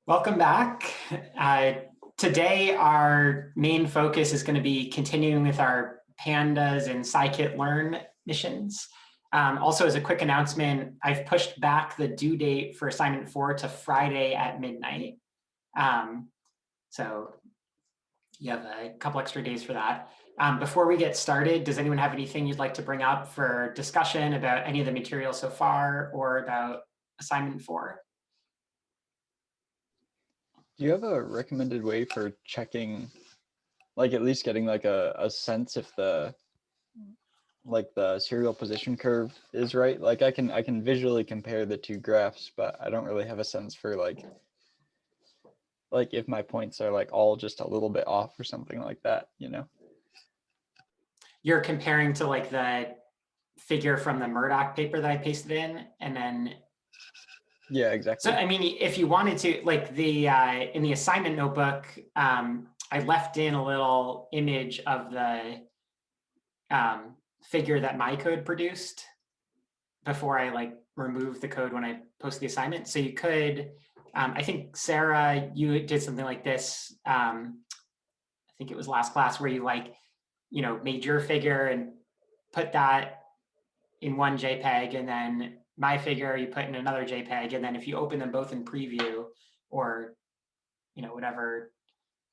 Welcome back. Today, our main focus is going to be continuing with our pandas and scikit-learn missions. Also, as a quick announcement, I've pushed back the due date for assignment 4 to Friday at midnight. So you have a couple extra days for that. Before we get started, does anyone have anything you'd like to bring up for discussion about any of the material so far or about assignment 4? Do you have a recommended way for checking, like at least getting like a sense if the serial position curve is right? Like I can visually compare the two graphs, but I don't really have a sense for like if my points are like all just a little bit off or something like that, you know? You're comparing to like the figure from the Murdoch paper that I pasted in, and then yeah, exactly. So I mean, if you wanted to, like the in the assignment notebook, I left in a little image of the figure that my code produced before I like removed the code when I posted the assignment. So you could, I think Sarah, you did something like this. I think it was last class where you made your figure and put that in one JPEG, and then my figure you put in another JPEG, and then if you open them both in preview or whatever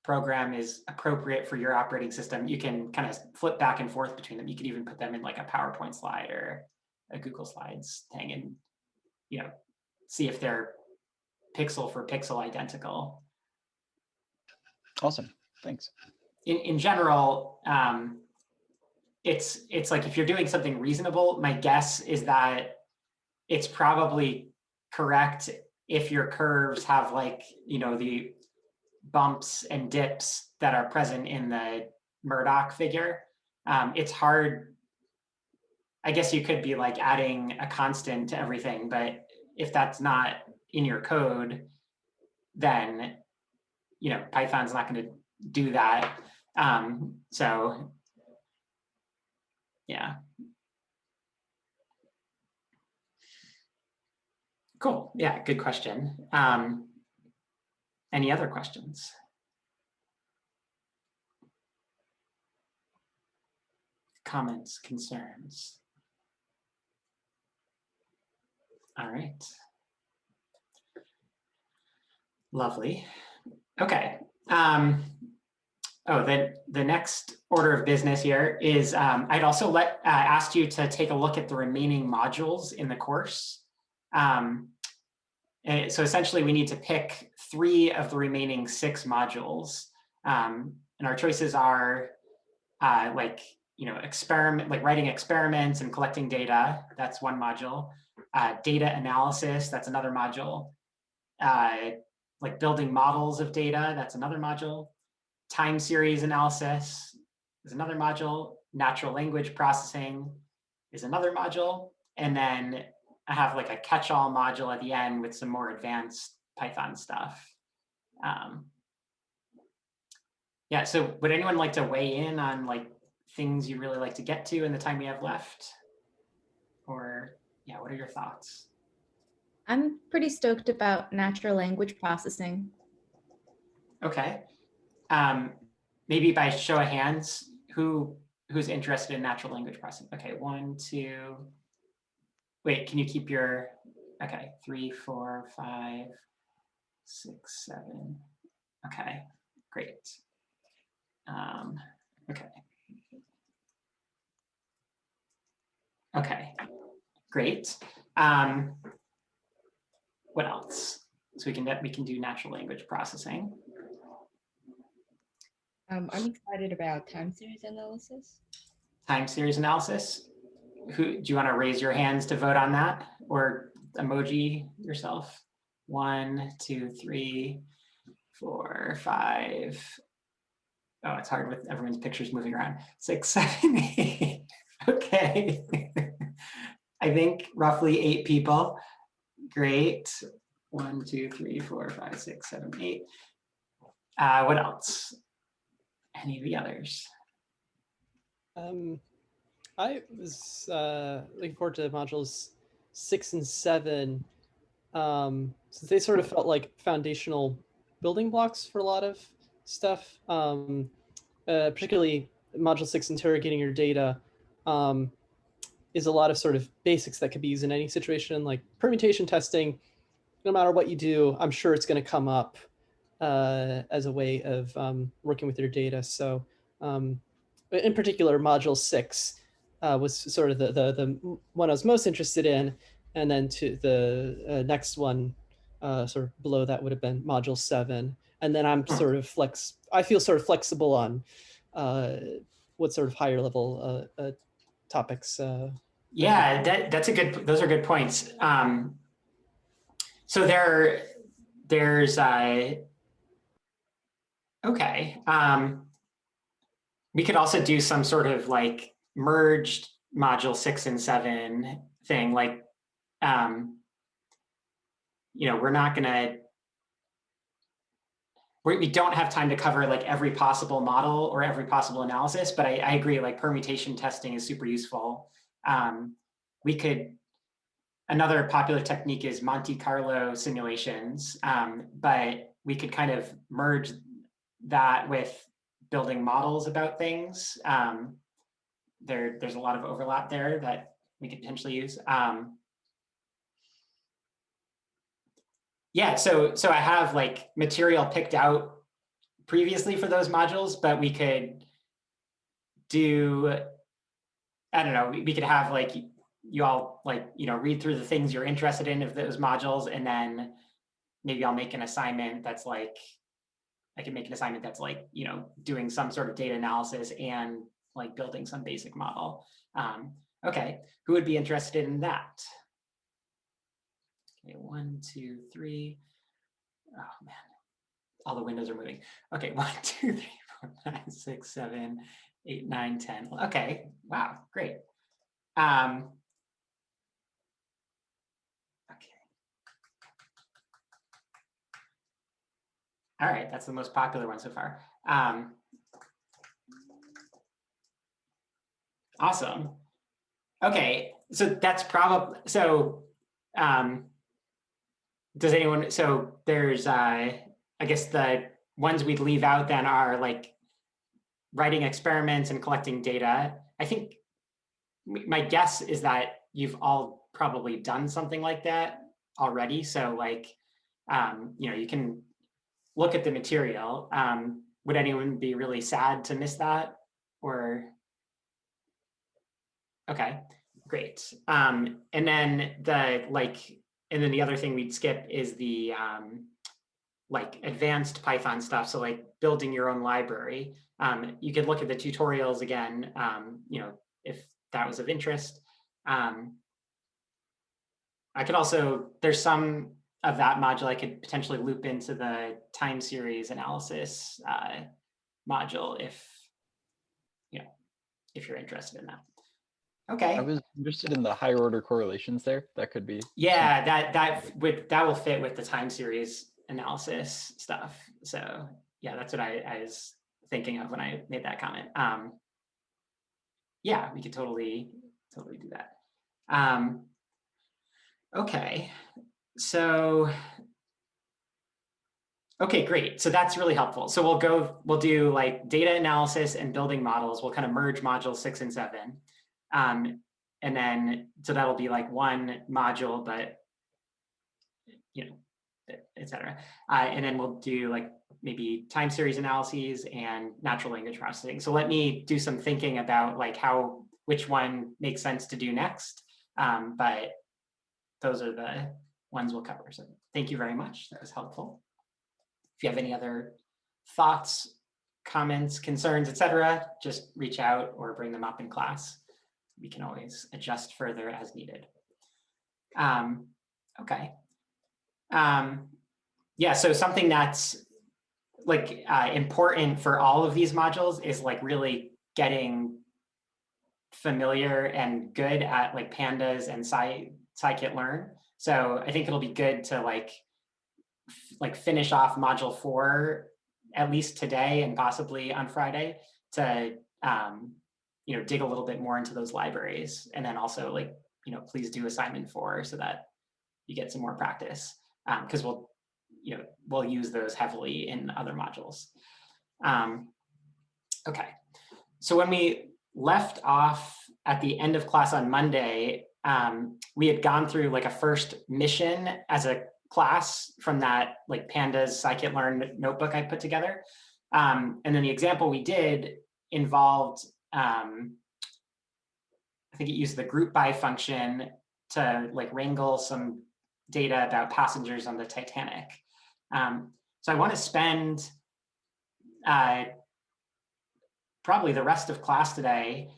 program is appropriate for your operating system, you can kind of flip back and forth between them. You could even put them in like a PowerPoint slide or a Google Slides thing, and see if they're pixel for pixel identical. Awesome, thanks. In general, it's like if you're doing something reasonable, my guess is that it's probably correct if your curves have the bumps and dips that are present in the Murdoch figure. It's hard. I guess you could be like adding a constant to everything, but if that's not in your code, then Python's not going to do that. So yeah. Cool. Yeah, good question. Any other questions? Comments, concerns? All right. Lovely. Okay. The next order of business here is I'd also asked you to take a look at the remaining modules in the course. So essentially, we need to pick 3 of the remaining 6 modules, and our choices are writing experiments and collecting data. That's one module. Data analysis. That's another module. Like building models of data. That's another module. Time series analysis is another module. Natural language processing is another module. And then I have like a catch-all module at the end with some more advanced Python stuff. Yeah, so would anyone like to weigh in on like things you really like to get to in the time we have left? Or yeah, what are your thoughts? I'm pretty stoked about natural language processing. Okay. Maybe by show of hands, who's interested in natural language processing? Okay, 1, 2. Wait, can you keep your, okay, 3, 4, 5, 6, 7. Okay, great. Okay. Okay, great. What else? So we can do natural language processing. I'm excited about time series analysis. Time series analysis. Do you want to raise your hands to vote on that, or emoji yourself? 1, 2, 3, 4, 5. Oh, it's hard with everyone's pictures moving around. 6, 7, 8. Okay. I think roughly 8 people. Great. 1, 2, 3, 4, 5, 6, 7, 8. What else? Any of the others? I was looking forward to modules 6 and 7, since they sort of felt like foundational building blocks for a lot of stuff, particularly module 6 interrogating your data. Is a lot of sort of basics that could be used in any situation, like permutation testing. No matter what you do, I'm sure it's going to come up as a way of working with your data. So in particular, module 6 was sort of the one I was most interested in. And then to the next one, sort of below that would have been module 7. And then I'm sort of I feel sort of flexible on what sort of higher level topics. Yeah, that's a good, those are good points. So there's okay. We could also do some sort of like merged module 6 and 7 thing. Like, we're not gonna, we don't have time to cover like every possible model or every possible analysis, but I agree, like permutation testing is super useful. We could, another popular technique is Monte Carlo simulations, but we could kind of merge that with building models about things. There's a lot of overlap there that we could potentially use. Yeah, so I have like material picked out previously for those modules, but we could do, I don't know, we could have like you all like, read through the things you're interested in of those modules, and then maybe I'll make an assignment that's like, I can make an assignment that's like, doing some sort of data analysis and like building some basic model. Okay, who would be interested in that? Okay, 1, 2, 3. Oh man, all the windows are moving. Okay, 1, 2, 3, 4, 5, 6, 7, 8, 9, 10. Okay, wow, great. Okay. All right, that's the most popular one so far. Awesome. Okay, so that's probably, so does anyone, so there's, I guess the ones we'd leave out then are like writing experiments and collecting data. I think my guess is that you've all probably done something like that already. So like, you can look at the material. Would anyone be really sad to miss that? Or, okay, great. And then the other thing we'd skip is the like advanced Python stuff. So like building your own library. You could look at the tutorials again, if that was of interest. I could also, there's some of that module I could potentially loop into the time series analysis module if you're interested in that. Okay. I was interested in the higher order correlations there. That could be. Yeah, that will fit with the time series analysis stuff. So yeah, that's what I was thinking of when I made that comment. Yeah, we could totally do that. Okay, so okay, great. So that's really helpful. So we'll do like data analysis and building models. We'll kind of merge modules 6 and 7. And then, so that'll be like one module, but, et cetera. And then we'll do like maybe time series analyses and natural language processing. So let me do some thinking about like which one makes sense to do next. But those are the ones we'll cover. So thank you very much. That was helpful. If you have any other thoughts, comments, concerns, etc., just reach out or bring them up in class. We can always adjust further as needed. Okay. Yeah, so something that's like important for all of these modules is like really getting familiar and good at like pandas and scikit-learn. So I think it'll be good to like finish off module 4 at least today and possibly on Friday to dig a little bit more into those libraries, and then also please do assignment 4 so that you get some more practice, because we'll we'll use those heavily in other modules. Okay, so when we left off at the end of class on Monday, we had gone through like a first mission as a class from that like pandas scikit-learn notebook I put together. And then the example we did involved, I think it used the group by function to like wrangle some data about passengers on the Titanic. So I want to spend probably the rest of class today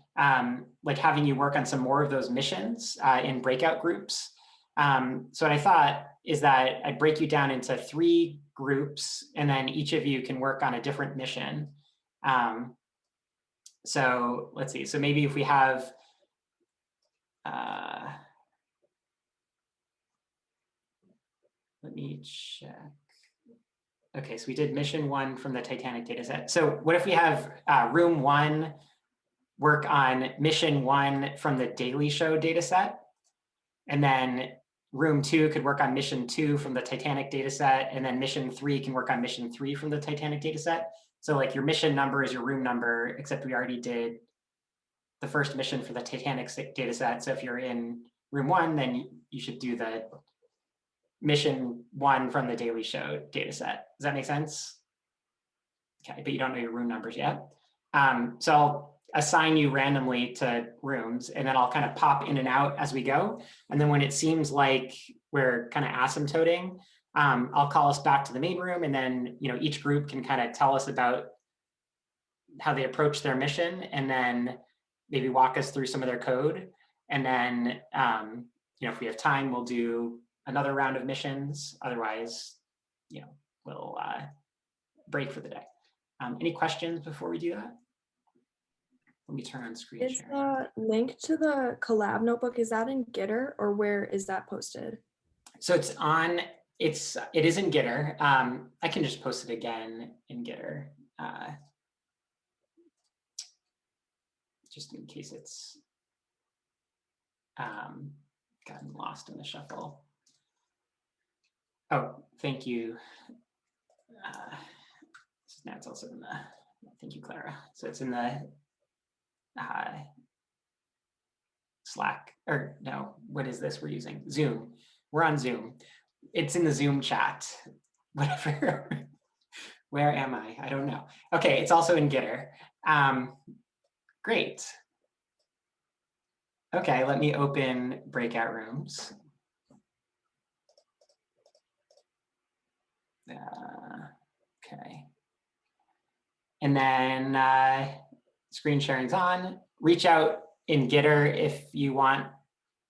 like having you work on some more of those missions in breakout groups. So what I thought is that I'd break you down into 3 groups, and then each of you can work on a different mission. So let's see, so maybe if we have, let me check. Okay, so we did mission 1 from the Titanic dataset. So what if we have room 1 work on mission 1 from the Daily Show dataset, and then room 2 could work on mission 2 from the Titanic dataset, and then mission 3 can work on mission 3 from the Titanic dataset. So like your mission number is your room number, except we already did the first mission for the Titanic dataset. So if you're in room 1, then you should do the mission 1 from the Daily Show dataset. Does that make sense? Okay, but you don't know your room numbers yet. So I'll assign you randomly to rooms, and then I'll kind of pop in and out as we go. And then when it seems like we're kind of asymptoting, I'll call us back to the main room, and then each group can kind of tell us about how they approach their mission, and then maybe walk us through some of their code. And then if we have time, we'll do another round of missions. Otherwise, we'll break for the day. Any questions before we do that? Let me turn on screen Is sharing. the link to the collab notebook, is that in Gitter, or where is that posted? So it is in Gitter. I can just post it again in Gitter, just in case it's gotten lost in the shuffle. Oh, thank you. Now it's also in the, thank you, Clara. So it's in the Slack, or no, what is this we're using? Zoom. We're on Zoom. It's in the Zoom chat, whatever. Where am I? I don't know. Okay, it's also in Gitter. Great. Okay, let me open breakout rooms. Okay. And then screen sharing's on. Reach out in Gitter if you want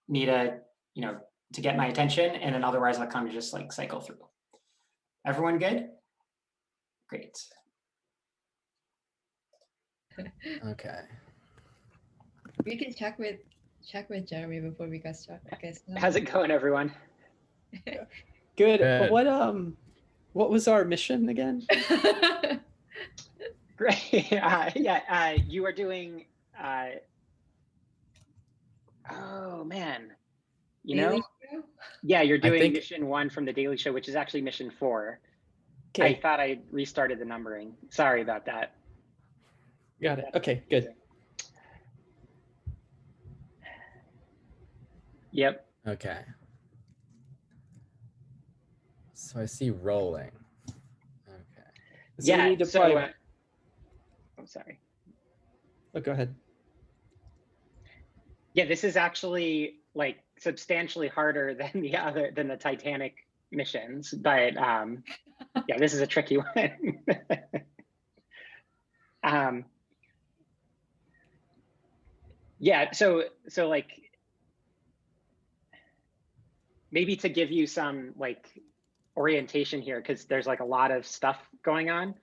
me to, to get my attention, and then otherwise I'll kind of just like cycle through. Everyone good? Great. Okay. We can check with Jeremy before we get started. How's it going, everyone? Good. Good. What was our mission again? Great. You are doing. Oh man, Daily Show? Yeah, you're doing think- mission 1 from the Daily Show, which is actually mission 4. I Okay, thought I restarted the numbering. Sorry about that. got it. Okay, good. Yep. Okay. So I see rolling. Okay. So we need to So, probably, I'm sorry. oh, go ahead. Yeah, this is actually like substantially harder than the Titanic missions, but yeah, this is a tricky one. Yeah, so like maybe to give you some like orientation here, because there's like a lot of stuff going on.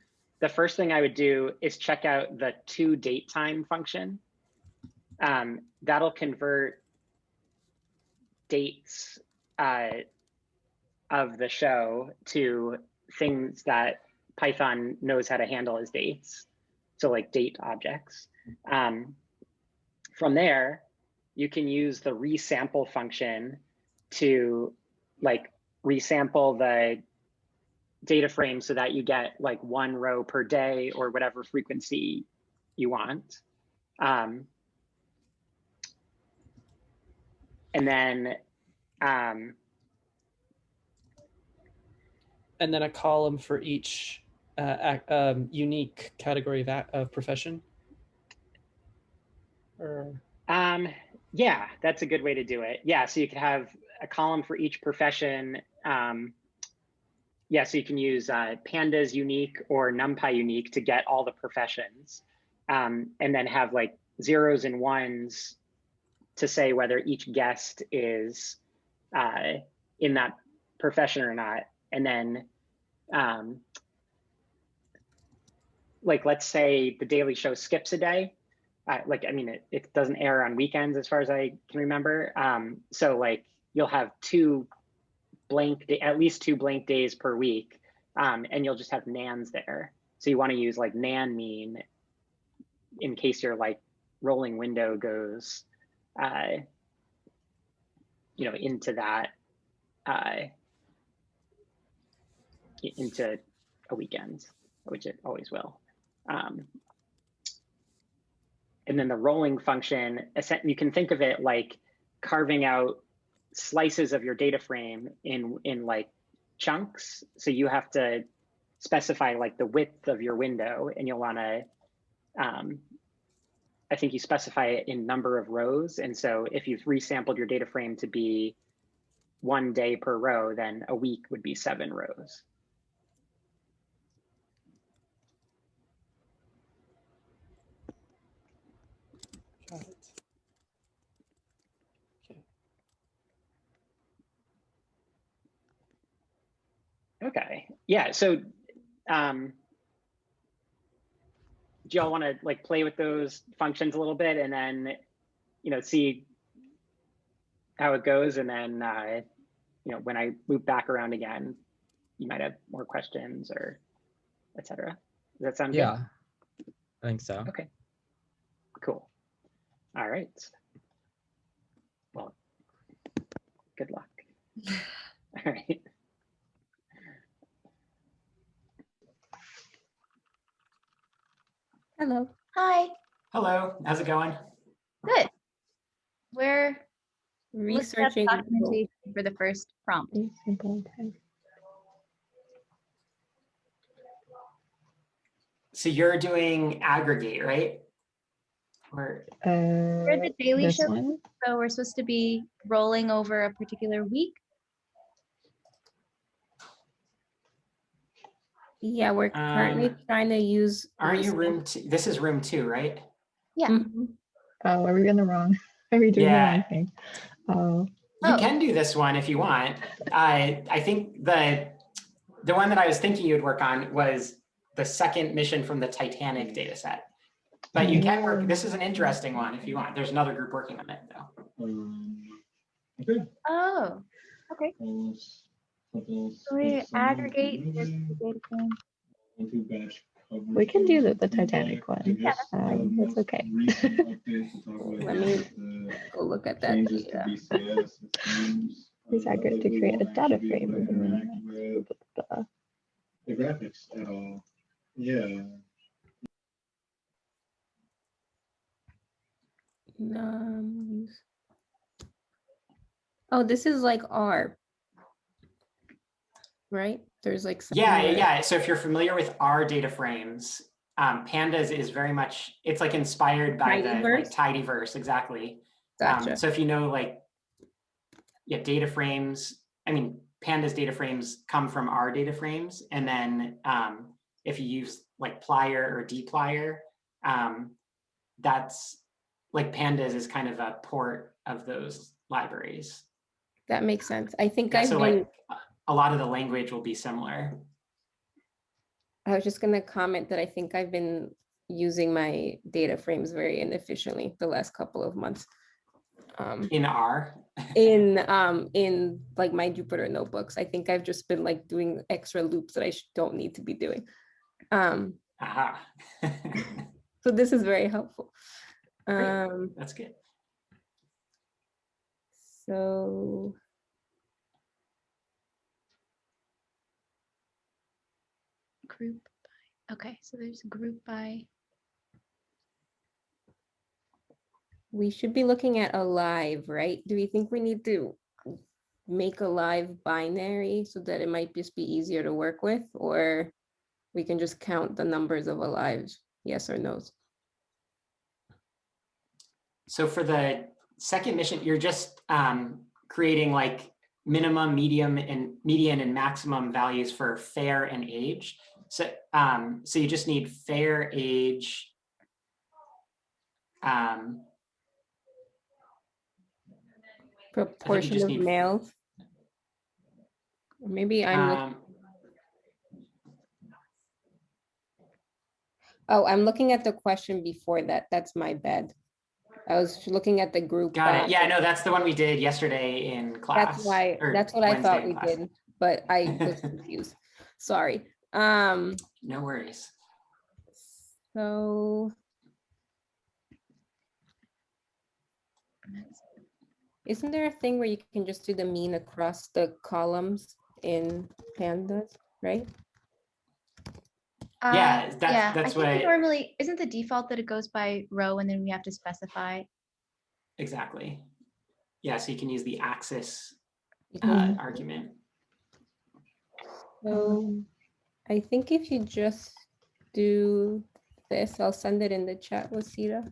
The first thing I would do is check out the toDateTime function. That'll convert dates of the show to things that Python knows how to handle as dates. So like date objects. From there, you can use the resample function to like resample the data frame so that you get like 1 row per day or whatever frequency you want. And then And then a column for each unique category of profession? Or... yeah, that's a good way to do it. Yeah, so you could have a column for each profession. Yeah, so you can use pandas unique or NumPy unique to get all the professions, and then have like zeros and ones to say whether each guest is in that profession or not. And then like, let's say the Daily Show skips a day. Like, I mean, it doesn't air on weekends as far as I can remember. So like you'll have at least two blank days per week, and you'll just have nans there. So you want to use like nan mean in case your like rolling window goes, you know, into that, into a weekend, which it always will. And then the rolling function, you can think of it like carving out slices of your data frame in like chunks. So you have to specify like the width of your window, and you'll want to, I think you specify it in number of rows. And so if you've resampled your data frame to be 1 day per row, then a week would be 7 rows. Got it. Okay. Yeah. So, do y'all want to like play with those functions a little bit and then, you know, see how it goes? And then, you know, when I loop back around again, you might have more questions or et cetera. Does that sound Yeah, I think so. good? Okay, cool. All right. Well, good luck. All right. Hello. Hi. Hello, how's it going? Good. We're Researching documentation for the first prompt. So you're doing aggregate, right? Or We're the Daily This Show, one? so we're supposed to be rolling over a particular week. Yeah, we're currently trying to use. aren't you room two? This is room 2, right? Yeah. Mhm. Oh, are we doing the wrong? Are we doing the Yeah. wrong thing? Oh, You Oh. can do this one if you want. I think the one that I was thinking you'd work on was the second mission from the Titanic data set. But you can work, this is an interesting one if you want. There's another group working on it though. Okay. Oh. Okay. So we aggregate this data frame. we can do the Titanic one. Yeah. That's okay. Let me go look at that data. It's accurate to create a data frame. The graphics at all. Yeah. Oh, this is like R, right? There's like something Yeah, where- yeah. So if you're familiar with R data frames, pandas is very much, it's like inspired by the like, tidyverse, exactly. Gotcha. So if you know like, yeah, data frames, I mean, pandas data frames come from R data frames. And then if you use like plier or dplier, that's like pandas is kind of a port of those libraries. That makes sense. I think Yeah, I've so been. like a lot of the language will be similar. I was just gonna comment that I think I've been using my data frames very inefficiently the last couple of months. In R? in like my Jupyter notebooks. I think I've just been like doing extra loops that I don't need to be doing. Aha. So this is very helpful. Great. That's good. So Group by, okay, so there's group by. We should be looking at alive, right? Do we think we need to make alive binary so that it might just be easier to work with, or we can just count the numbers of alives, yes or no's? So for the second mission, you're just creating like minimum, median, and maximum values for fair and age. So so you just need fair, age, Proportion of need- males. Or maybe I'm oh, I'm looking at the question before that. That's my bad. I was looking at the group. got it. by. Yeah, no, that's the one we did yesterday in class. That's why, or that's what I Wednesday thought in we class. did, but I was confused. Sorry. No worries. So isn't there a thing where you can just do the mean across the columns in pandas, right? Yeah, that's Yeah, that's I think what normally, isn't the default that it goes by row and then we have to specify? exactly. Yeah, so you can use the axis Mhm. argument. So I think if you just do this, I'll send it in the chat, Wasita.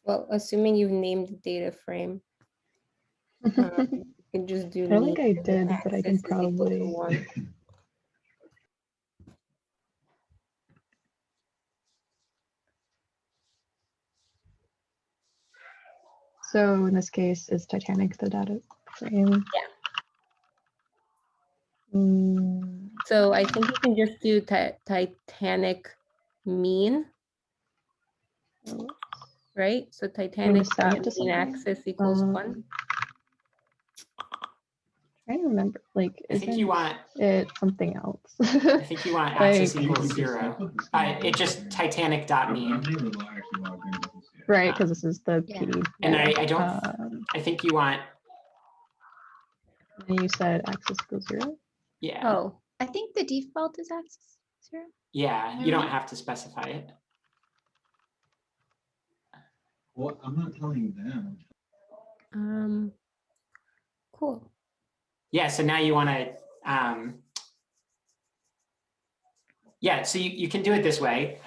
Well, assuming you've named the data frame. You can just do I don't think mean I did, but I can axis is equal to probably. 1. So in this case, is Titanic the data frame? Yeah. So I think you can just do Titanic mean, right? So Titanic setting it to mean something? axis equals 1. Trying to remember, like, I think you want it something else? I think you want axis Like- equals 0. It just Titanic dot mean. Right, because this is the Yeah. PD. And I don't I think you want And you said axis equals 0? yeah. Oh, I think the default is axis 0. Yeah, Am I you don't right? have to specify it. Well, I'm not telling them. cool. Yeah, so now you want to yeah, so you can do it this way.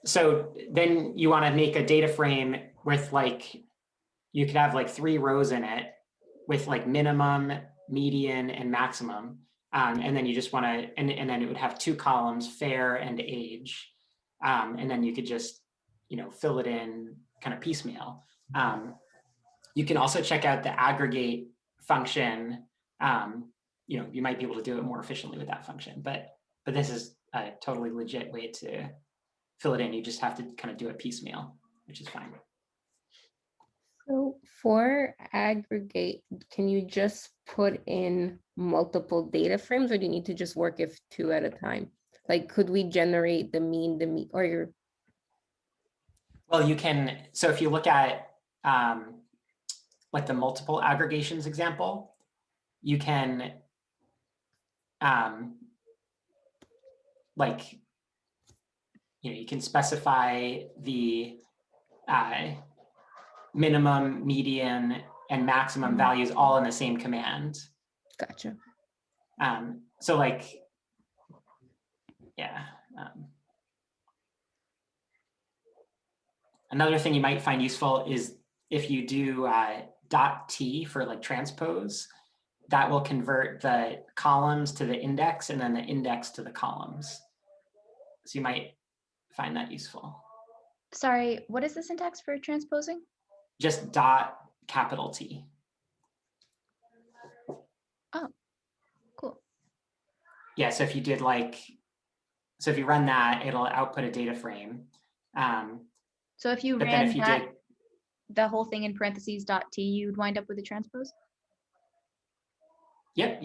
So then you want to make a data frame with like, you could have like 3 rows in it with like minimum, median, and maximum. And then you just want to, and then it would have 2 columns, fair and age. And then you could just, fill it in kind of piecemeal. You can also check out the aggregate function. You might be able to do it more efficiently with that function, but this is a totally legit way to fill it in. You just have to kind of do it piecemeal, which is fine. So for aggregate, can you just put in multiple data frames, or do you need to just work if 2 at a time? Like, could we generate the mean, or your? Well, you can, so if you look at like the multiple aggregations example, you can you can specify the minimum, median, and maximum values all in the same command. Gotcha. So like, yeah. Another thing you might find useful is if you do .t for like transpose, that will convert the columns to the index and then the index to the columns. So you might find that useful. Sorry, what is the syntax for transposing? Just capital T. Oh, cool. Yeah, so if you did so if you run that, it'll output a data frame. So if you but ran then if you that, did, the whole thing in parentheses .t, you'd wind up with a transpose? yep.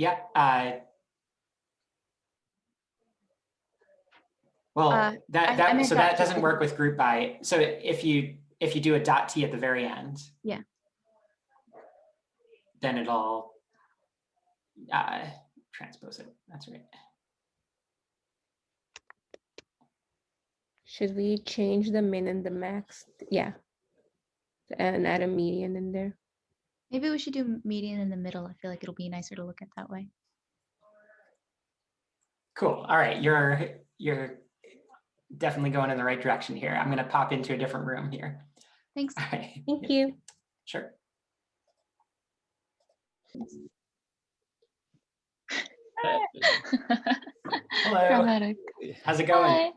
Well, I meant so that .t. doesn't work with group by. So if you do a .t at the very end, Yeah. then it'll transpose it. That's right. Should we change the min and the max? Yeah. And add a median in there. Maybe we should do median in the middle. I feel like it'll be nicer to look at that way. Cool. All right, you're definitely going in the right direction here. I'm going to pop into a different room here. Thanks. All right. Thank you. Sure. Hello. Dramatic. How's it going? Hi.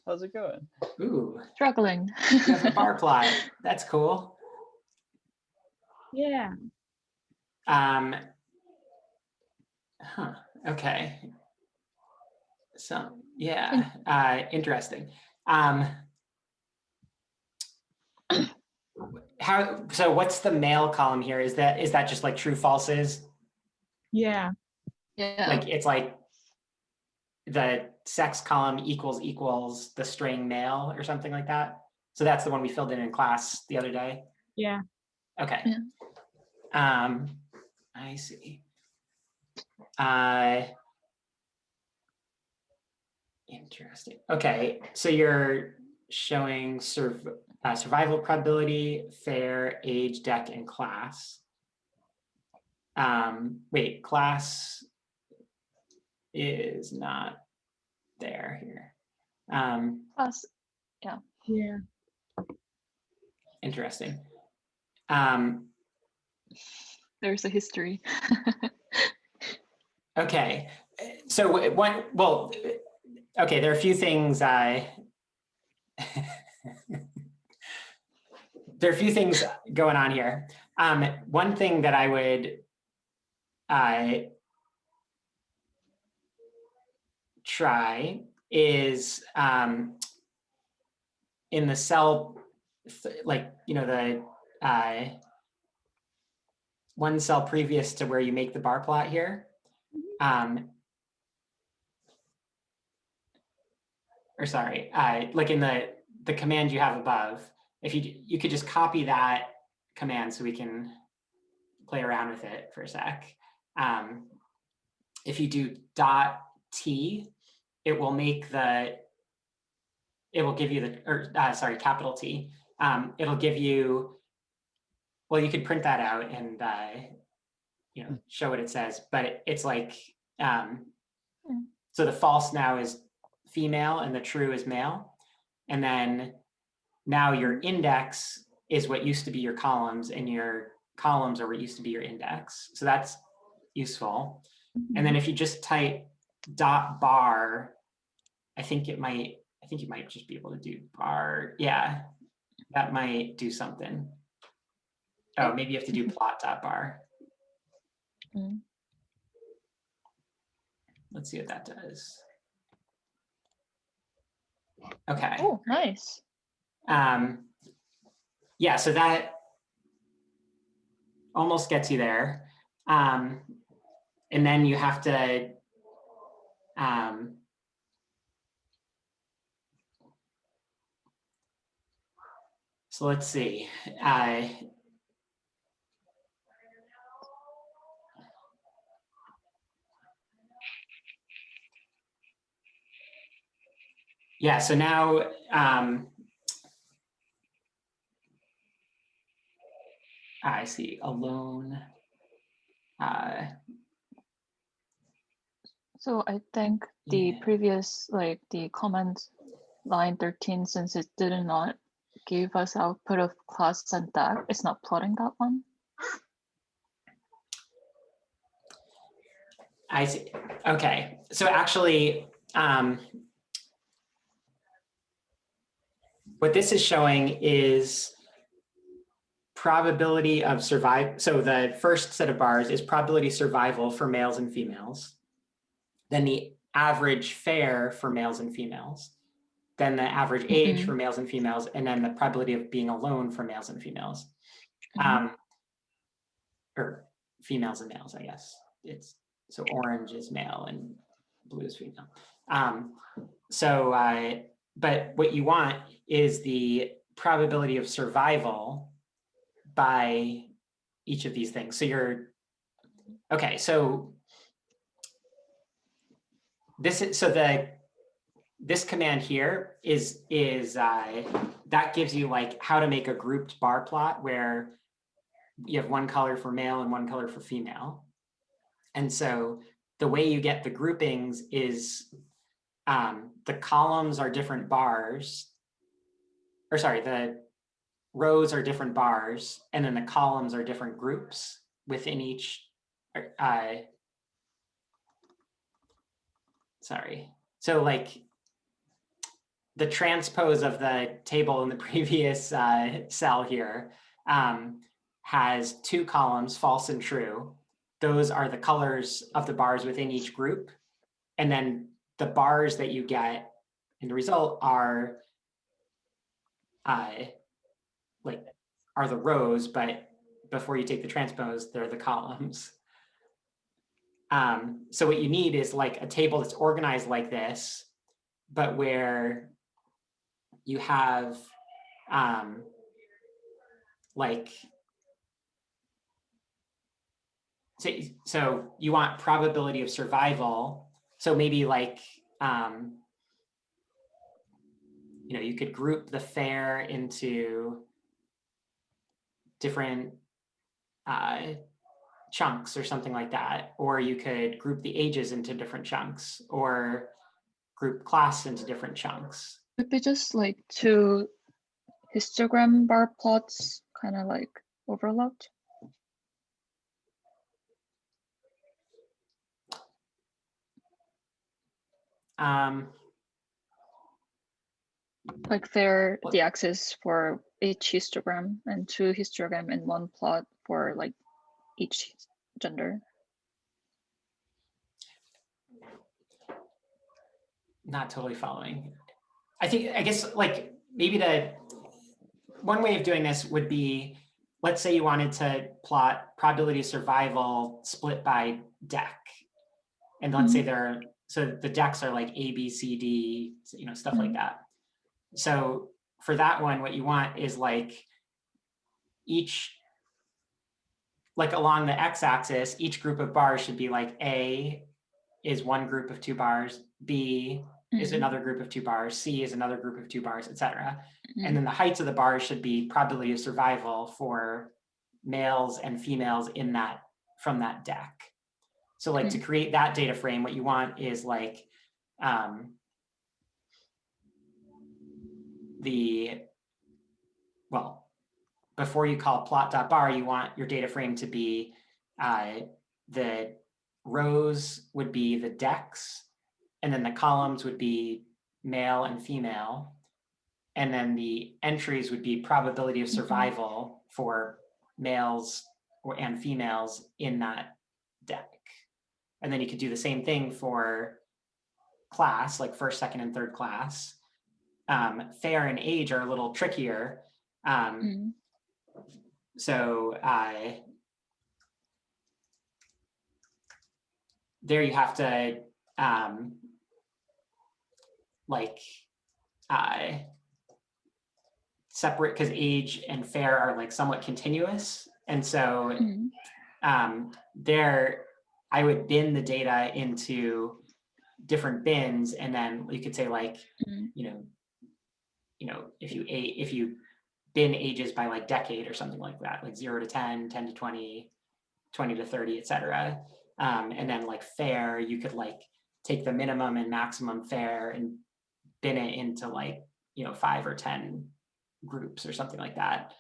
How's it going? Ooh, Struggling. you have a bar plot. That's cool. Yeah. Okay. So yeah, interesting. So what's the male column here? Is that just like true falses? Yeah. Like it's like the sex column equals the string male or something like that. So that's the one we filled in class the other day. Yeah. Okay. Yeah. I see. Interesting. Okay, so you're showing survival probability, fair, age, deck, and class. Wait, class is not there here. Plus, yeah. Yeah. Interesting. There's a history. Okay, so okay, there are a few things there are a few things going on here. One thing that I would try is in the cell, like, the one cell previous to where you make the bar plot here. Or sorry, like in the command you have above, if you could just copy that command so we can play around with it for a sec. If you do .t, it will give you capital T. It'll give you, well, you could print that out and show what it says, but it's like, so the false now is female and the true is male. And then now your index is what used to be your columns, and your columns are what used to be your index. So that's useful. And then if you just type .bar, I think you might just be able to do bar. Yeah, that might do something. Oh, maybe you have to do plot.bar. Let's see what that does. Okay. Oh, nice. Yeah, so that almost gets you there. And then you have to so let's see. Yeah, so now I see alone. So I think the previous, like the comment line 13, since it did not give us output of class and deck, it's not plotting that one. I see. Okay, so actually, what this is showing is probability of survival. So the first set of bars is probability survival for males and females. Then the average fair for males and females. Then the average age for males and females, and then the probability of being alone for males and females. Or females and males, I guess. So orange is male and blue is female. But what you want is the probability of survival by each of these things. So okay, so this is, so this command here is that gives you like how to make a grouped bar plot where you have one color for male and one color for female. And so the way you get the groupings is the columns are different bars, or sorry, the rows are different bars, and then the columns are different groups within each. Sorry. So like the transpose of the table in the previous cell here has two columns, false and true. Those are the colors of the bars within each group. And then the bars that you get in the result are the rows, but before you take the transpose, they're the columns. So what you need is like a table that's organized like this, but where you have so you want probability of survival. So maybe like, you could group the fair into different chunks or something like that. Or you could group the ages into different chunks or group class into different chunks. Could be just like two histogram bar plots kind of like overlapped. Like they're the axis for each histogram and two histogram in one plot for like each gender. Not totally following. I guess like maybe one way of doing this would be, let's say you wanted to plot probability of survival split by deck. And let's say so the decks are like A, B, C, D, stuff like that. So for that one, what you want is like along the x-axis, each group of bars should be like A is one group of two bars, B is another group of two bars, C is another group of two bars, etc. And then the heights of the bars should be probability of survival for males and females from that deck. So like to create that data frame, what you want is like before you call plot.bar, you want your data frame to be the rows would be the decks, and then the columns would be male and female, and then the entries would be probability of survival for males and females in that deck. And then you could do the same thing for class, like first, second, and third class. Fair and age are a little trickier. So there you have to separate, because age and fair are like somewhat continuous. And so there I would bin the data into different bins, and then you could say like, if you bin ages by like decade or something like that, like 0 to 10, 10 to 20, 20 to 30, etc. And then like fair, you could like take the minimum and maximum fair and bin it into like 5 or 10 groups or something like that.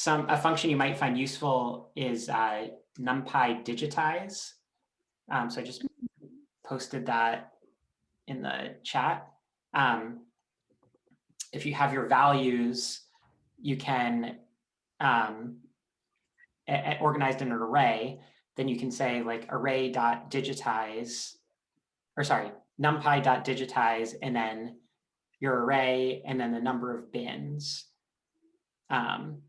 A function you might find useful is numpy digitize. So I just posted that in the chat. If you have your values, you can organized in an array, then you can say like array.digitize, or sorry, numpy.digitize, and then your array, and then the number of bins. And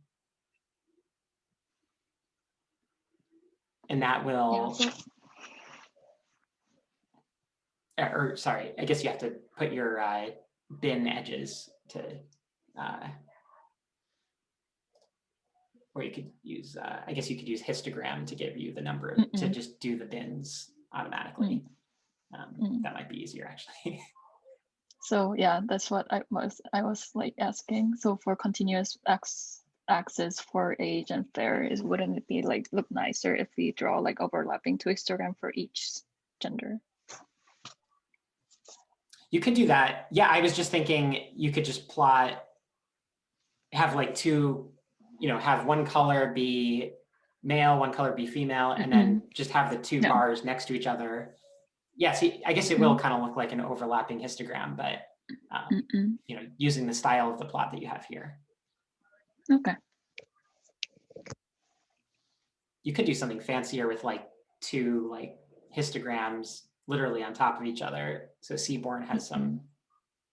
that will, or sorry, I guess you have to put your bin edges to, or you could use, I guess you could use histogram to give you the number, to just do the bins automatically. That might be easier actually. So yeah, that's what I was like asking. So for continuous axis for age and fair, wouldn't it be like look nicer if we draw like overlapping to histogram for each gender? You could do that. Yeah, I was just thinking you could just plot, have like two, have one color be male, one color be female, and then just have the two bars next to each other. Yeah, see, I guess it will kind of look like an overlapping histogram, but using the style of the plot that you have here. Okay. You could do something fancier with like two like histograms literally on top of each other. So Seaborn has some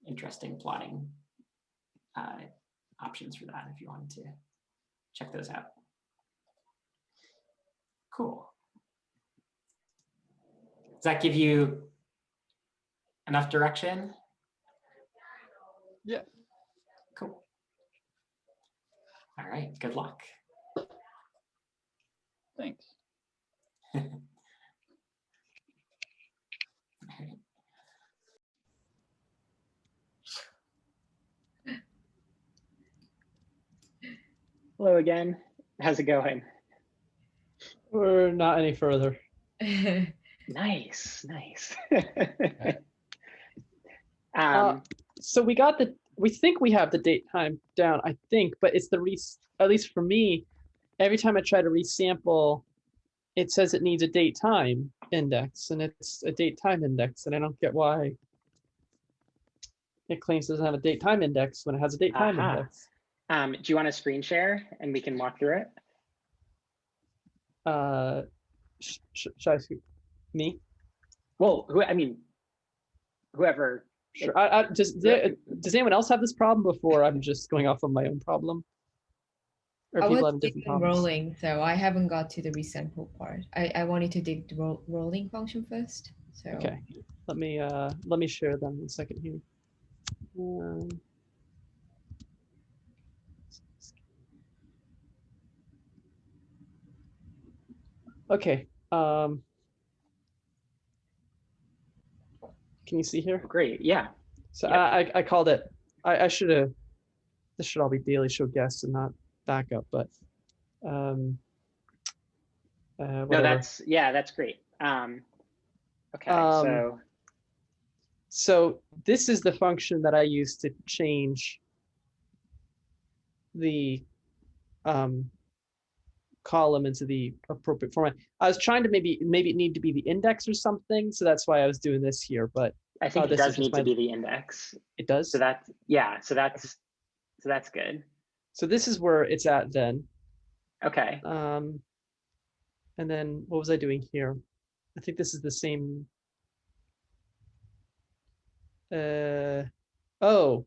interesting plotting options for that if you wanted to check those out. Cool. Does that give you enough direction? Yeah. Cool. All right, good luck. Thanks. Hello again. How's it going? We're not any further. Nice, nice. So we think we have the date time down, I think, but it's at least for me, every time I try to resample, it says it needs a date time index, and it's a date time index, and I don't get why it claims it doesn't have a date time index when it has a date time index. Do you want to screen share and we can walk through it? Should I speak? Me? Well, whoever. Sure. Does anyone else have this problem before I'm just going off on my own problem? Or I people was have different digging problems? rolling, so I haven't got to the resample part. I wanted to dig the rolling function first. So Okay, let me share them 1 second here. Okay. Can you see here? Great. Yeah. So Yep. I called it. I should have. This should all be daily show guests and not backup, but No, whatever. that's great. Okay. So this is the function that I use to change the column into the appropriate format. I was trying to maybe it need to be the index or something, so that's why I was doing this here. But I think it does need to be the index. It does. So that's so that's good. So this is where it's at then. Okay. And then what was I doing here? I think this is the same. Oh,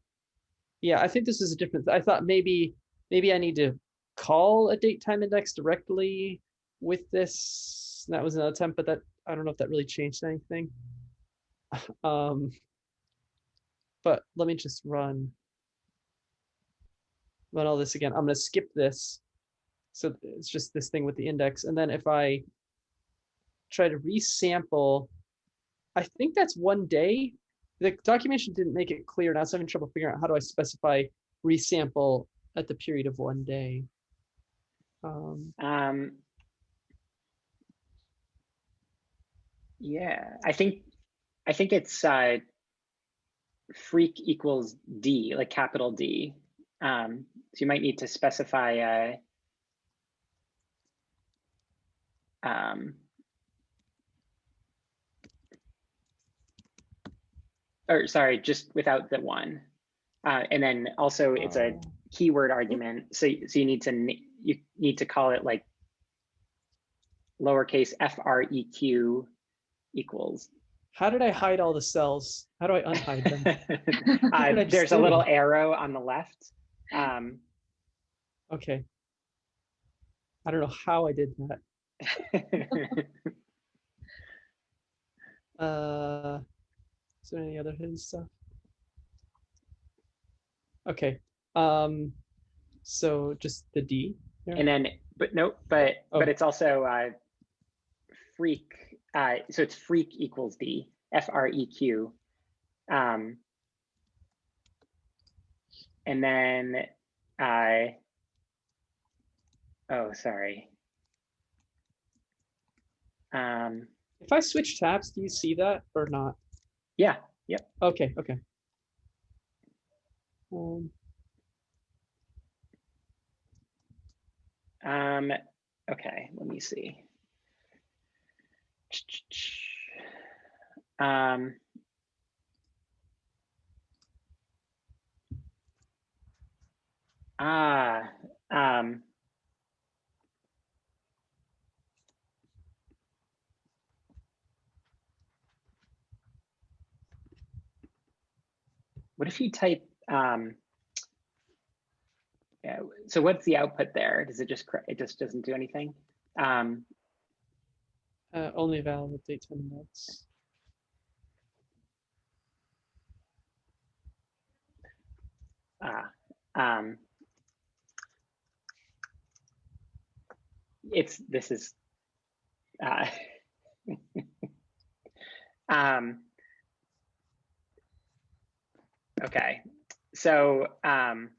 yeah, I think this is a different. I thought maybe I need to call a date time index directly with this. That was another attempt, but that I don't know if that really changed anything. But let me just run all this again. I'm going to skip this. So it's just this thing with the index. And then if I try to resample, I think that's 1 day. The documentation didn't make it clear, and I was having trouble figuring out how do I specify resample at the period of 1 day. Yeah, I think it's freak equals D, like capital D. So you might need to specify or sorry, just without the 1. And then also it's a keyword argument. So you need to call it like lowercase freq equals. How did I hide all the cells? How do I unhide them? There's a little arrow on the left. Okay. I don't know how I did that. Is there any other hidden stuff? Okay. So just the D here? And then, but it's also freak. So it's freak equals D. FREQ. And then, oh, sorry. If I switch tabs, do you see that or not? Yeah, yep. Okay, okay. Okay, let me see. What if you type, yeah, so what's the output there? Does it just doesn't do anything? Only valid daytime notes. This is okay, so can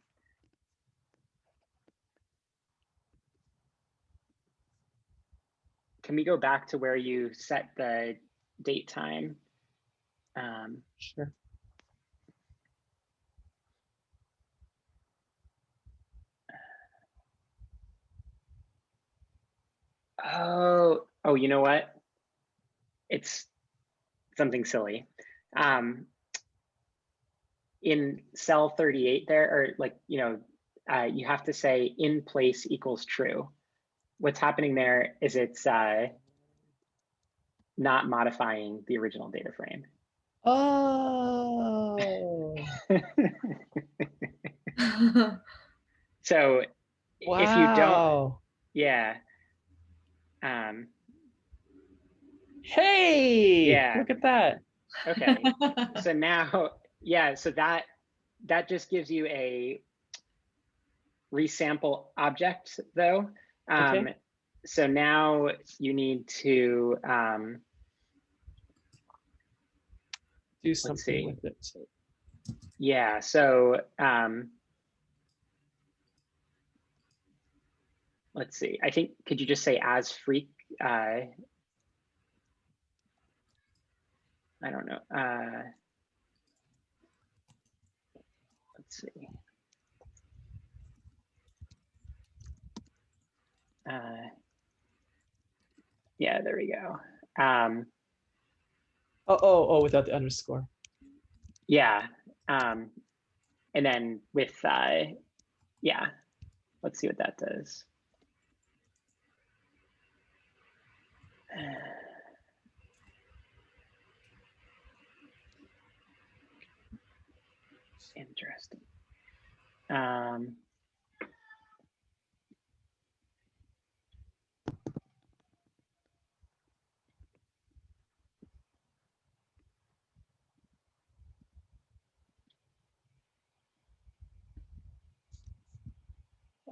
we go back to where you set the date time? Sure. Oh, you know what? It's something silly. In cell 38 there, or like, you have to say in place equals true. What's happening there is it's not modifying the original data frame. Oh. So wow. If you don't, yeah. Hey, yeah. Look at that. Okay. So now, yeah, so that just gives you a resample object though. Okay. So now you need to do something with it. Yeah, so let's see. I think, could you just say as freak? I don't know. Let's see. Yeah, there we go. Oh, without the underscore. Yeah. And then with, yeah, let's see what that does. Interesting.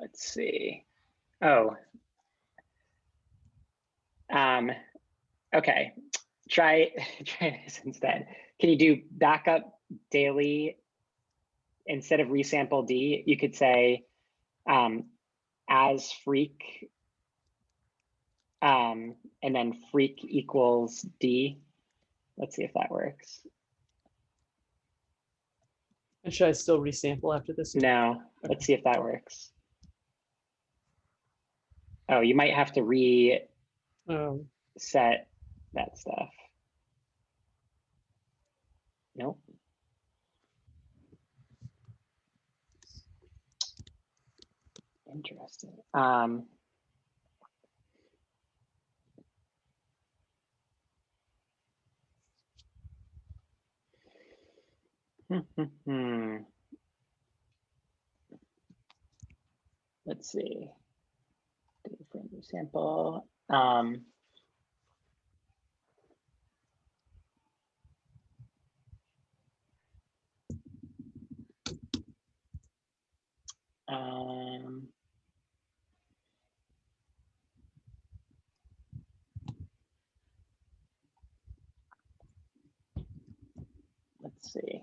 Let's see. Oh. Okay. Try this instead. Can you do backup daily instead of resample D? You could say as freak, and then freak equals D. Let's see if that works. And should I still resample after this? No. Okay. Let's see if that works. Oh, you might have to reset that stuff. Nope. Interesting. Let's see. Data frame sample. Let's see.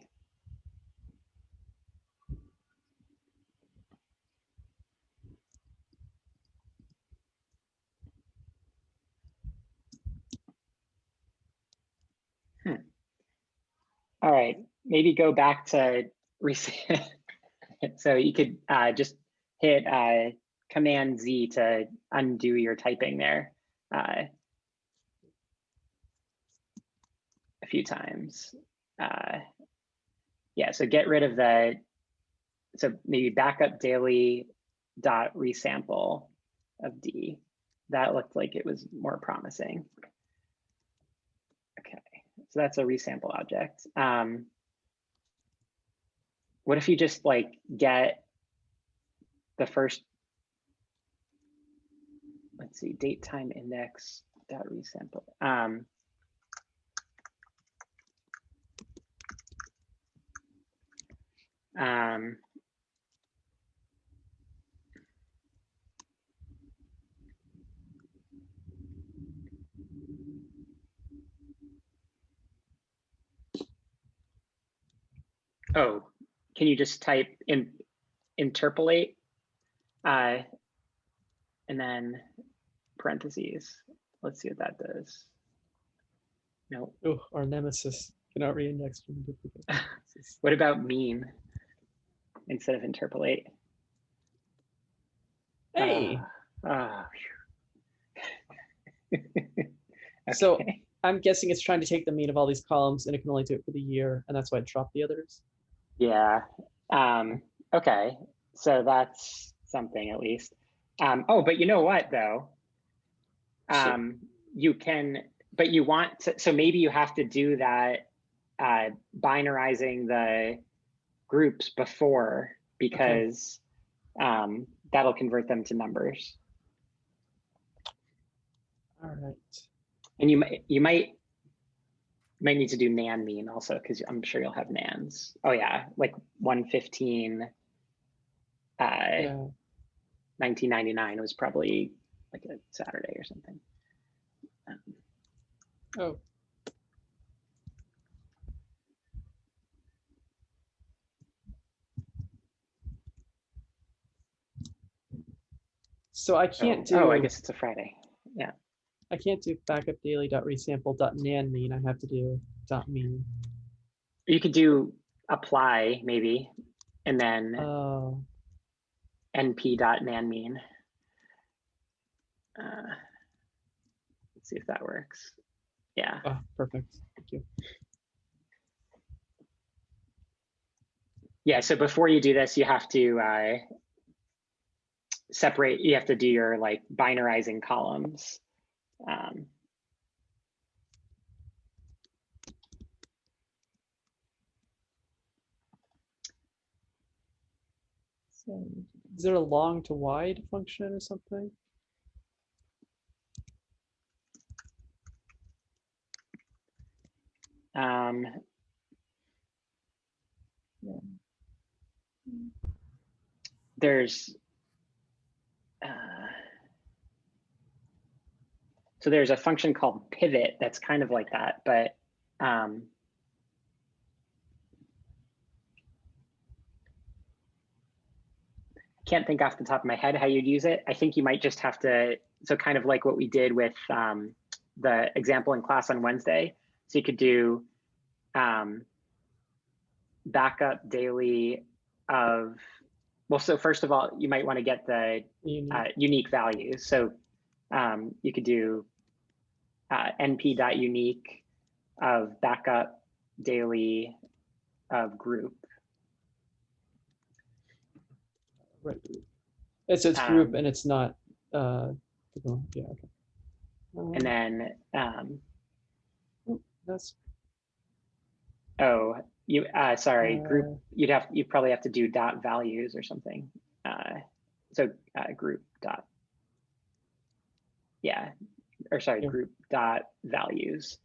All right, maybe go back to recent. So you could just hit Command Z to undo your typing there a few times. Yeah, so get rid of so maybe backup daily dot resample of D. That looked like it was more promising. Okay, so that's a resample object. What if you just like get the first, let's see, date time index dot resample. Oh, can you just type interpolate and then parentheses? Let's see what that does. No. Oh, our nemesis cannot reindex from duplicate. What about mean instead of interpolate? Hey. So Okay. I'm guessing it's trying to take the mean of all these columns, and it can only do it for the year, and that's why it dropped the others. Yeah. Okay. So that's something at least. Oh, but you know what though? You can, but you want to, so maybe you have to do that binarizing the groups before, because that'll convert them to numbers. All right. And you might need to do nan mean also, because I'm sure you'll have nans. Oh yeah, like 115 1999 was probably like a Saturday or something. Oh. So I can't do. Oh, I guess it's a Friday. Yeah. I can't do backup daily dot resample dot nan mean. I have to do dot mean. You could do apply maybe, and then np dot nan mean. Let's see if that works. Yeah. Oh, perfect. Thank you. Yeah. So before you do this, you have to separate. You have to do your like binarizing columns. Is there a long to wide function or something? There's so there's a function called pivot that's kind of like that, but can't think off the top of my head how you'd use it. I think you might just have to, so kind of like what we did with the example in class on Wednesday. So you could do backup daily of, well, so first of all, you might want to get the unique values. So you could do np.unique of backup daily of group. Right. It's group and it's not. Yeah. Okay. And then. That's. Oh, you. Sorry, group. You'd probably have to do dot values or something. So group dot. Yeah, or sorry, Yeah. Group dot values.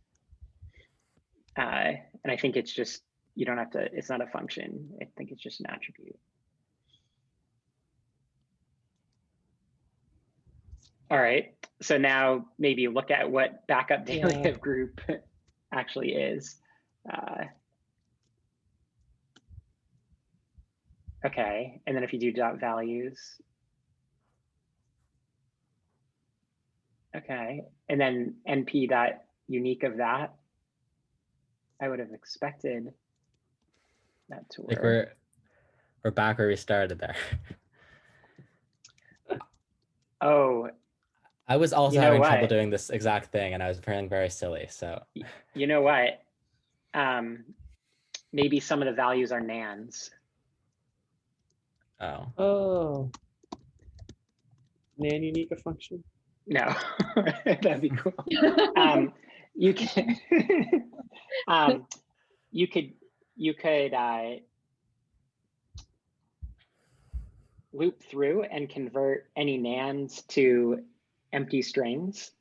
And I think it's just, you don't have to, it's not a function. I think it's just an attribute. All right, so now maybe look at what backup daily of group actually is. Okay, and then if you do dot values. Okay, and then np dot unique of that. I would have expected that to Like work. we're back where we started there. Oh, I was also you know having trouble what? doing this exact thing, and I was feeling very silly. So You know what? Maybe some of the values are nans. oh, Oh. Nan unique a function? No, that'd be cool. You can, you could loop through and convert any nans to empty strings.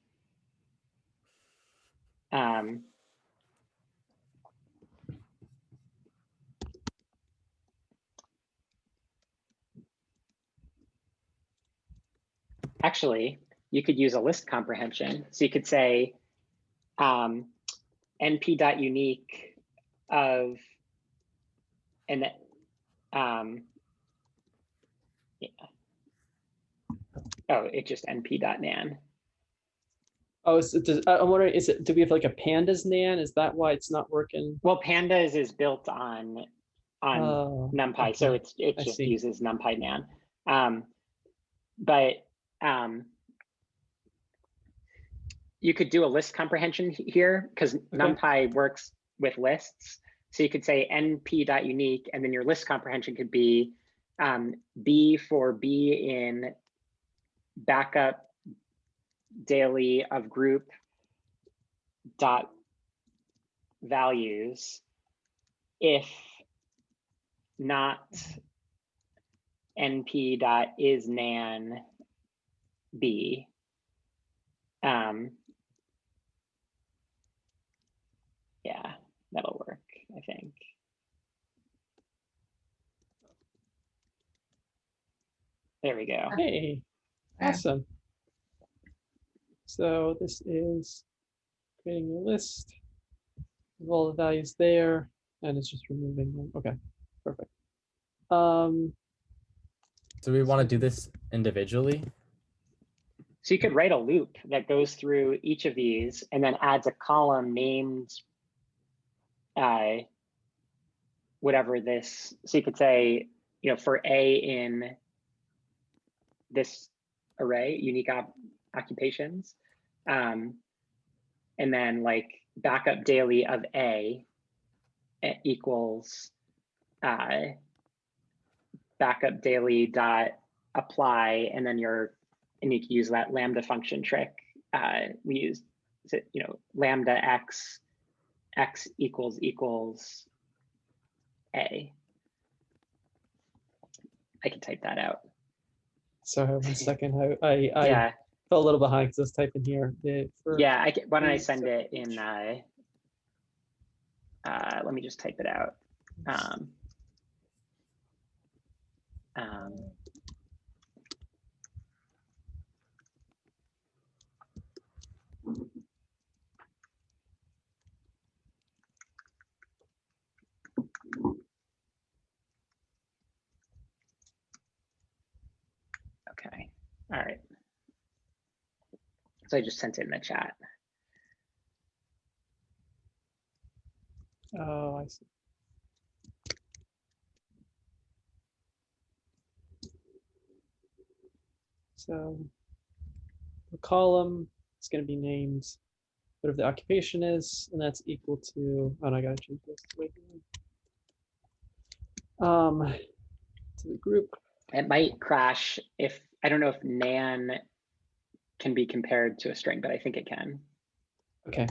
Actually, you could use a list comprehension. So you could say np.unique of an yeah. Oh, it just np.nan. Oh, I'm wondering, do we have like a pandas nan? Is that why it's not working? Well, pandas is built on NumPy, okay. so it I just see. uses NumPy nan. But you could do a list comprehension here because NumPy works with lists. So you could say np.unique, and then your list comprehension could be b for b in backup daily of group dot values if not np dot is nan b. Yeah, that'll work, I think. There we go. Hey, awesome. So this is creating a list of all the values there, and it's just removing them. Okay, perfect. do we want to do this individually? So you could write a loop that goes through each of these and then adds a column named whatever this. So you could say, you know, for A in this array, unique occupations, and then like backup daily of A equals backup daily dot apply, and then you can use that lambda function trick. We use, you know, lambda x equals A. I can type that out. Sorry, 1 second. I Yeah. fell a little behind because I was typing here. Yeah, why don't I send it in? Let me just type it out. Okay, all right. So I just sent it in the chat. Oh, I see. So the column is going to be named whatever the occupation is, and that's equal to, oh, no, I got to change this. Wait. To the group. It might crash if, I don't know if nan can be compared to a string, but I think it can. Okay.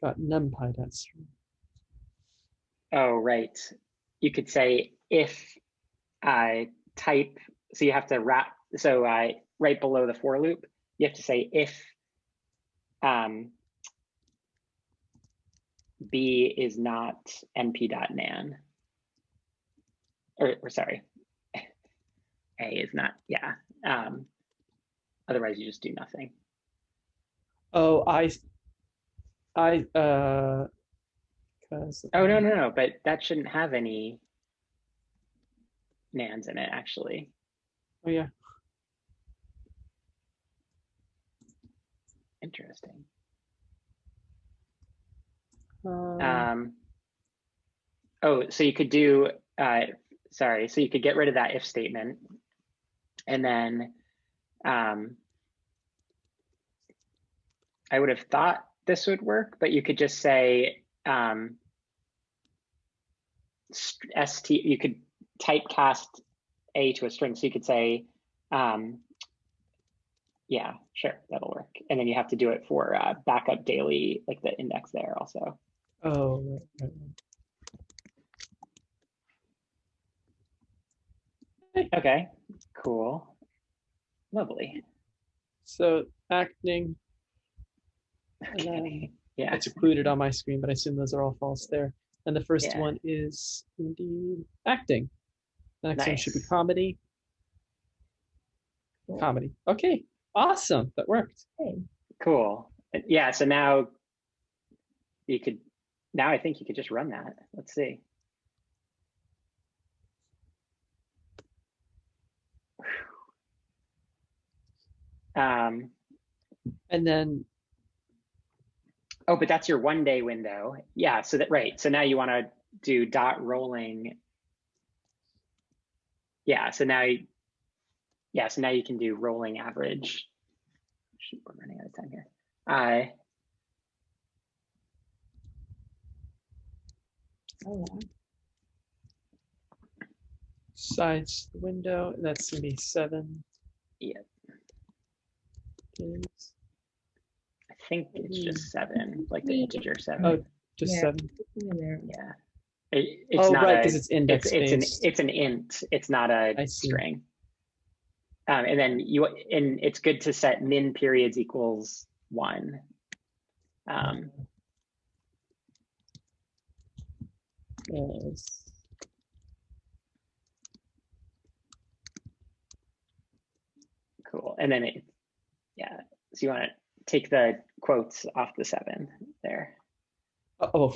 Got numpy.string. Oh, right. You could say if I type, so you have to wrap, so right below the for loop, you have to say if b is not np.nan. Or sorry, A is not, yeah. Otherwise you just do nothing. Oh, I 'cause Oh, no, but that shouldn't have any nans in it, actually. oh yeah. Interesting. Oh, so you could do, sorry, so you could get rid of that if statement. And then I would have thought this would work, but you could just say you could typecast A to a string. So you could say, yeah, sure, that'll work. And then you have to do it for backup daily, like the index there also. Oh, right. Okay, cool. Lovely. So acting, Okay. Yeah. it's included on my screen, but I assume those are all false there. And the first Yeah. one is indeed acting. The next one should be Nice. comedy. Comedy. Okay, awesome. That worked. Cool. Yeah, so now you could, now I think you could just run that. Let's see. And then, oh, but that's your 1 day window. Yeah, so that, right. So now you want to do dot rolling. Yeah, so now, so now you can do rolling average. Shoot, we're running out of time here. size the window, that's gonna be 7 Yeah, days. I think it's just 7, like the integer 7. Oh, just Yeah. 7. Yeah. It's Oh, not right, a, because it's index it's based. an int. It's not a I see. string. And then and it's good to set min periods equals 1. Yes. Cool. And then yeah. So you want to take the quotes off the 7 there. Oh.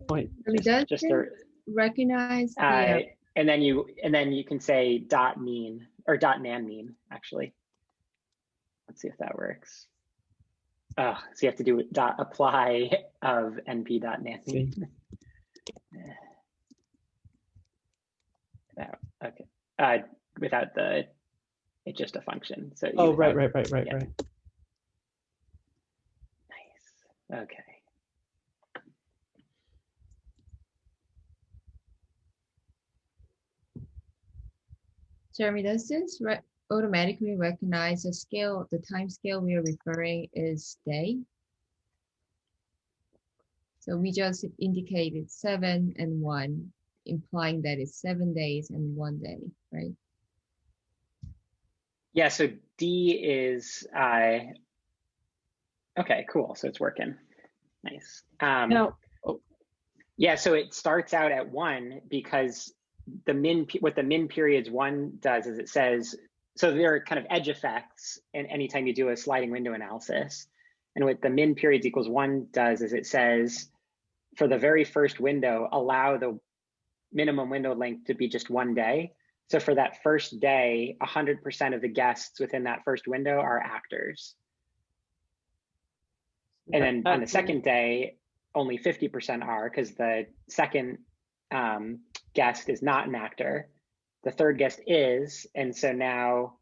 Point. It does Just to, recognize the, and then you can say dot mean or dot nan mean actually. Let's see if that works. So you have to do dot apply of np dot nan mean. Okay. Without the, it's just a function. So Oh, right. Yeah. Right. Nice. Okay. Jeremy, does this automatically recognize the scale, the time scale we are referring is day? So we just indicated 7 and 1, implying that it's 7 days and 1 day, right? Yeah, so D is, okay, cool, so it's working. Nice. Now, yeah, so it starts out at 1 because what the min periods 1 does is it says, so there are kind of edge effects and anytime you do a sliding window analysis. And what the min periods equals 1 does is it says, for the very first window, allow the minimum window length to be just 1 day. So for that first day, 100% of the guests within that first window are actors. And then on the second day, only 50% are, because the second guest is not an actor. The third guest is, and so now,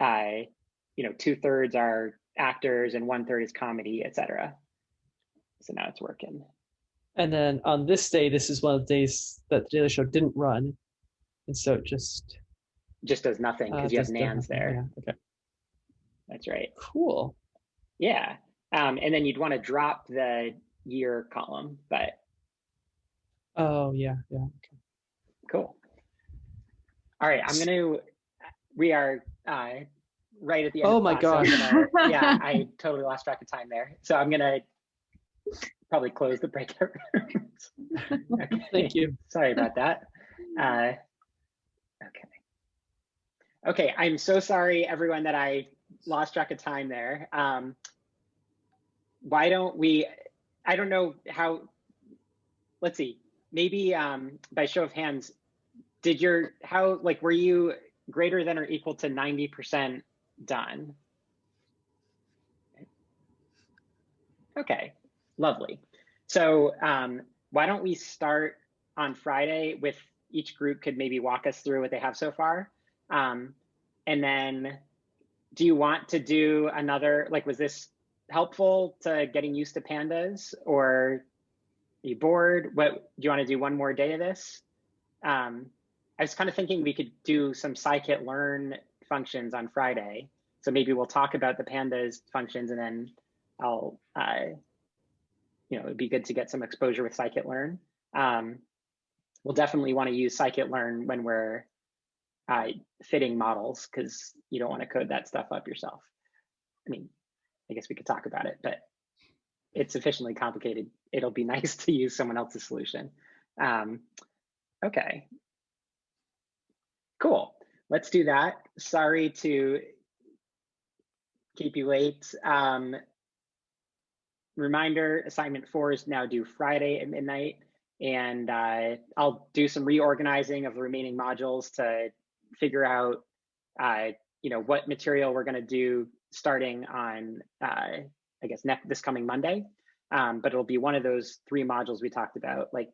2/3 are actors and 1/3 is comedy, etc. So now it's working. And then on this day, this is one of the days that the Daily Show didn't run, and so it just does nothing because you have nans there. Yeah, okay. That's right. Cool. Yeah, and then you'd want to drop the year column, but. Oh yeah. Okay. Cool. All right, we are right at the end. Oh of my class, gosh. so yeah, I totally lost track of time there. So I'm gonna probably close the breakout rooms. Okay. Thank you. Sorry about that. Okay, I'm so sorry everyone that I lost track of time there. why don't we, I don't know how, let's see, maybe by show of hands, were you greater than or equal to 90% done? Okay, lovely. So why don't we start on Friday with each group could maybe walk us through what they have so far. And then do you want to do another, like, was this helpful to getting used to pandas, or are you bored? What, do you want to do one more day of this? I was kind of thinking we could do some scikit-learn functions on Friday. So maybe we'll talk about the pandas functions, and then I'll, it'd be good to get some exposure with scikit-learn. We'll definitely want to use scikit-learn when we're fitting models, because you don't want to code that stuff up yourself. I mean, I guess we could talk about it, but it's sufficiently complicated. It'll be nice to use someone else's solution. Okay, cool. Let's do that. Sorry to keep you late. Reminder, assignment 4 is now due Friday at midnight, and I'll do some reorganizing of the remaining modules to figure out what material we're going to do starting on I guess this coming Monday. But it'll be one of those 3 modules we talked about, like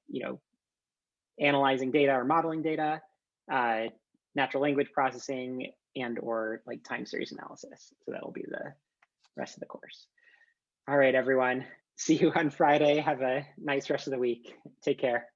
analyzing data or modeling data, natural language processing, and or like time series analysis. So that'll be the rest of the course. All right, everyone. See you on Friday. Have a nice rest of the week. Take care.